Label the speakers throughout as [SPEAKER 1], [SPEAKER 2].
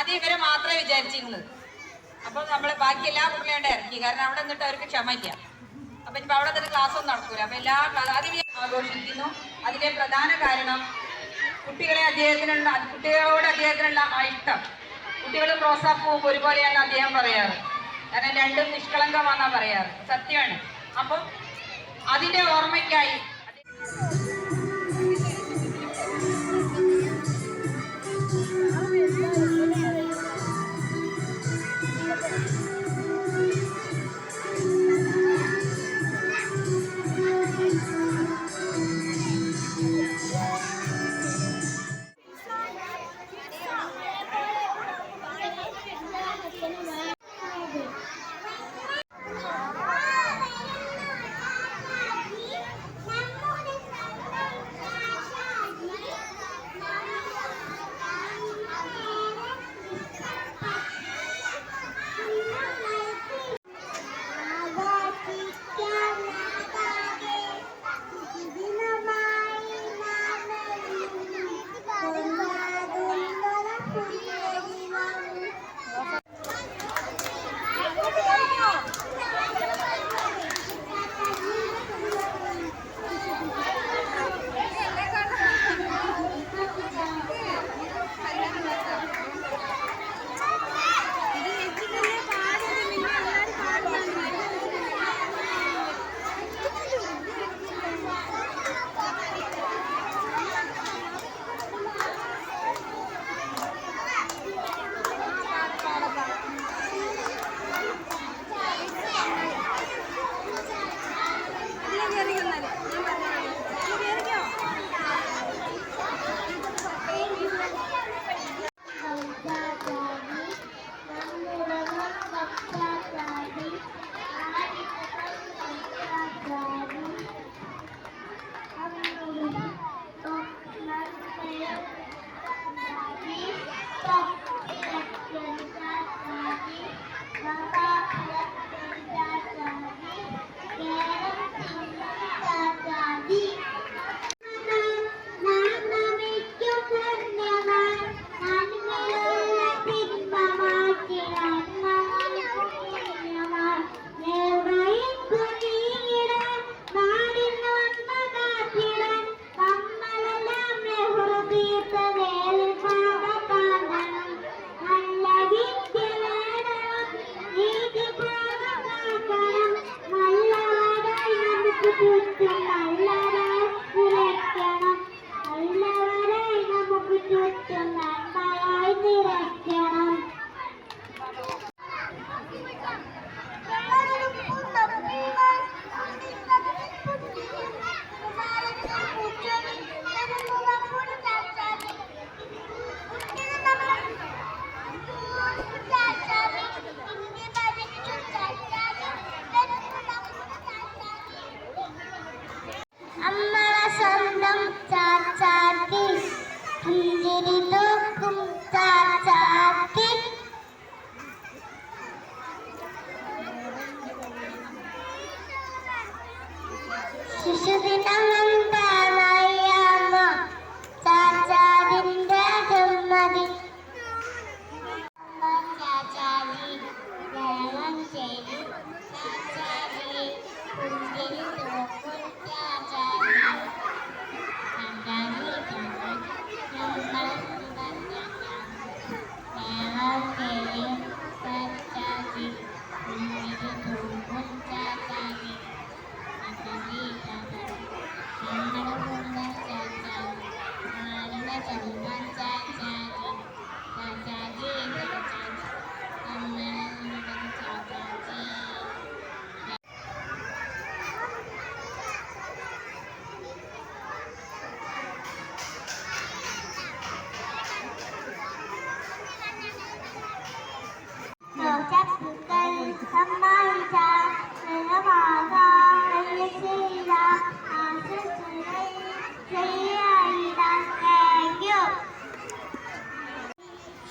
[SPEAKER 1] ആദ്യം ഇവരെ മാത്രമേ വിചാരിച്ചിരുന്നത്. അപ്പൊ നമ്മള് ബാക്കി എല്ലാ കുട്ടികളെയും ഇറക്കി, കാരണം അവിടെ നിന്നിട്ട് അവർക്ക് ക്ഷമില്ല. അപ്പൊ ഇപ്പൊ അവിടെ തന്നെ ക്ലാസ് ഒന്നും നടക്കൂല. അപ്പൊ എല്ലാ ആദ്യം ആഘോഷിക്കുന്നു. അതിന്റെ പ്രധാന കാരണം കുട്ടികളോട് അദ്ദേഹത്തിനുള്ള ഇഷ്ടം. കുട്ടികളും റോസാപ്പൂവും ഒരുപോലെയാണ് അദ്ദേഹം പറയാറ്. കാരണം രണ്ടും നിഷ്കളങ്കമാണെന്നാ പറയാറ്, സത്യമാണ്. അപ്പം അതിന്റെ ഓർമ്മയ്ക്കായി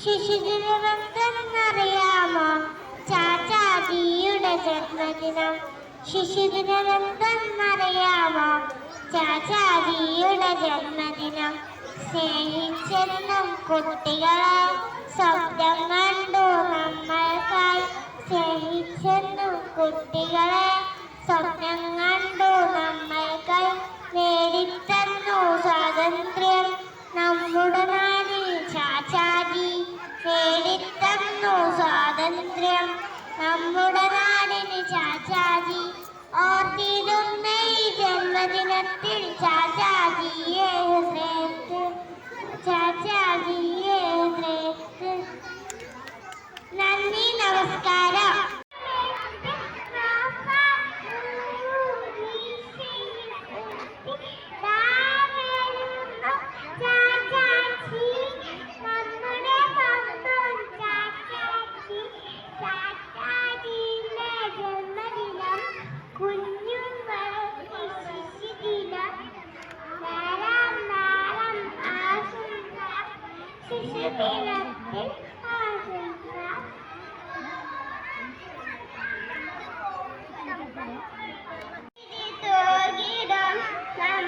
[SPEAKER 2] ശിശുദിനമെന്തെന്നറിയാമോ? ചാച്ചാജിയുടെ ജന്മദിനം. ശിശുദിനമെന്തെന്നറിയാമോ? ചാച്ചാജിയുടെ ജന്മദിനം. സ്നേഹിച്ചെന്നും കുട്ടികളെ സ്വപ്നം കണ്ടു നമ്മൾക്കായി. സ്നേഹിച്ചെന്നും കുട്ടികളെ സ്വപ്നം കണ്ടു നമ്മൾക്കായി. നേടിത്തന്നു സ്വാതന്ത്ര്യം നമ്മുടെ നാടിന് ചാച്ചാജി. നേടിത്തന്നു സ്വാതന്ത്ര്യം നമ്മുടെ നാടിന് ചാച്ചാജി. ഓർത്തിടുന്ന ഈ ജന്മദിനത്തിൽ ചാച്ചാജിയെ ഹൃദയത്തിൽ, ചാച്ചാജിയെ ഹൃദയത്തിൽ. നന്ദി, നമസ്കാരം.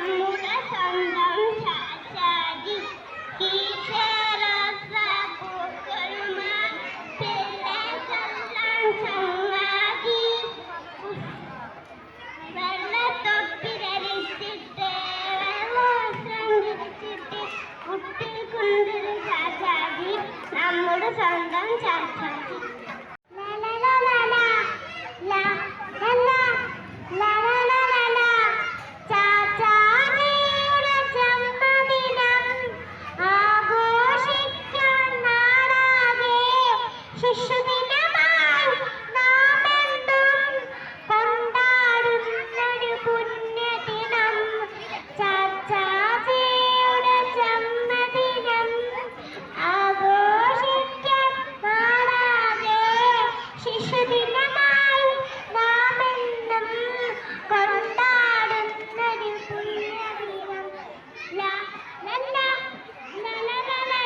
[SPEAKER 2] നമ്മുടെ സ്വന്തം ചാച്ചാജി നമ്മുടെ സ്വന്തം ചാച്ചാജി. ചാച്ചാജിയുടെ ജന്മദിനം ആഘോഷിക്കാൻ നാടാകെ ശിശുദിനമായി നാമെന്തും കൊണ്ടാടുന്നൊരു പുണ്യദിനം. ചാച്ചാജിയുടെ ജന്മദിനം ആഘോഷിക്കാൻ നാടാകെ ശിശുദിനമായി നാമെന്നും കൊണ്ടാടുന്നൊരു പുണ്യദിനം. ലാ ലാ ലാ ലാ ലാ ലാ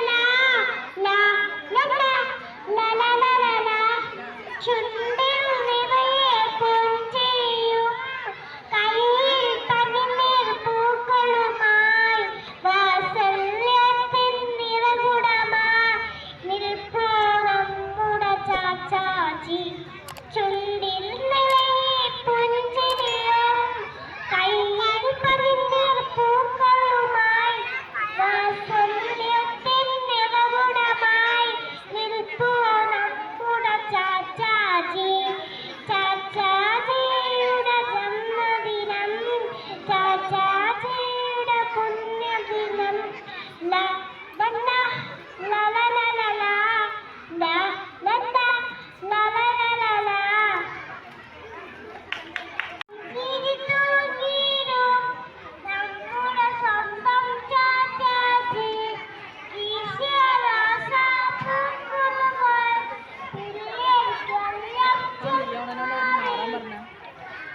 [SPEAKER 2] ലാ ലാ ലാ ലാ ലാ ലാ. ചുണ്ടിൽ നിറയെ പൂഞ്ചിരിയും കയ്യിൽ പനിനീർ പൂക്കളുമായി വാത്സല്യത്തിൻ നിറകുടമായി നിൽപ്പൂ നമ്മുടെ ചാച്ചാജി. ചുണ്ടിൽ നിറയെ പുഞ്ചിരിയും കയ്യിൽ പനിനീർ പൂക്കളുമായി വാത്സല്യത്തിൻ നിറകുടമായി നിൽപ്പൂ നമ്മുടെ ചാച്ചാജി. ചാച്ചാജിയുടെ ജന്മദിനം, ചാച്ചാജിയുടെ പുണ്യദിനം. ലാ ലാ ലാ ലാ ലാ ലാ ലാ ലാ ലാ ലാ ലാ ലാ ലാ. തൂങ്ങിയിടും നമ്മുടെ സ്വന്തം ചാച്ചാജി. ഈശ്വരാസാപൂക്കുലമായി പിള്ളേർക്കെല്ലാം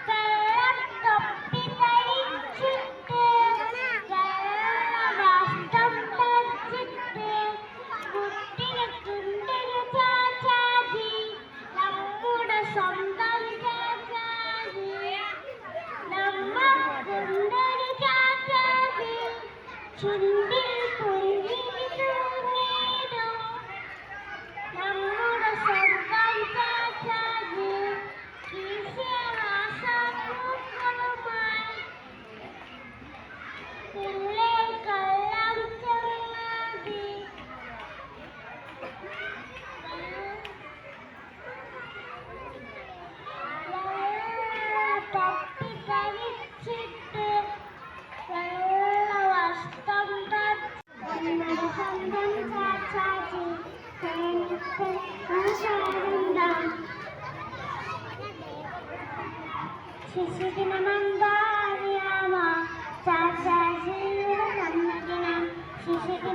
[SPEAKER 2] വെള്ളത്തൊപ്പി ധരിച്ചിട്ട് വെള്ളവസ്ത്രം ധരിച്ചിട്ട് കുട്ടികൾക്കുണ്ടൊരു ചാച്ചാജി. നമ്മുടെ സ്വന്തം ചാച്ചാജി. നമ്മൾക്കുണ്ടൊരു ചാച്ചാജി. ചുണ്ടിൽ പുഞ്ചിരി തൂങ്ങിയിടും നമ്മുടെ സ്വന്തം ചാച്ചാജി. ഈശ്വരാസാപൂക്കളുമായി പിള്ളേർക്കെല്ലാം ചങ്ങാതി. തൊപ്പി ധരിച്ചിട്ട് വെള്ളവസ്ത്രം നമ്മുടെ സ്വന്തം ചാച്ചാജി. ശിശുദിനമെന്താറിയാമോ? ചാച്ചാജിയുടെ ജന്മദിനം. ശിശുദിനം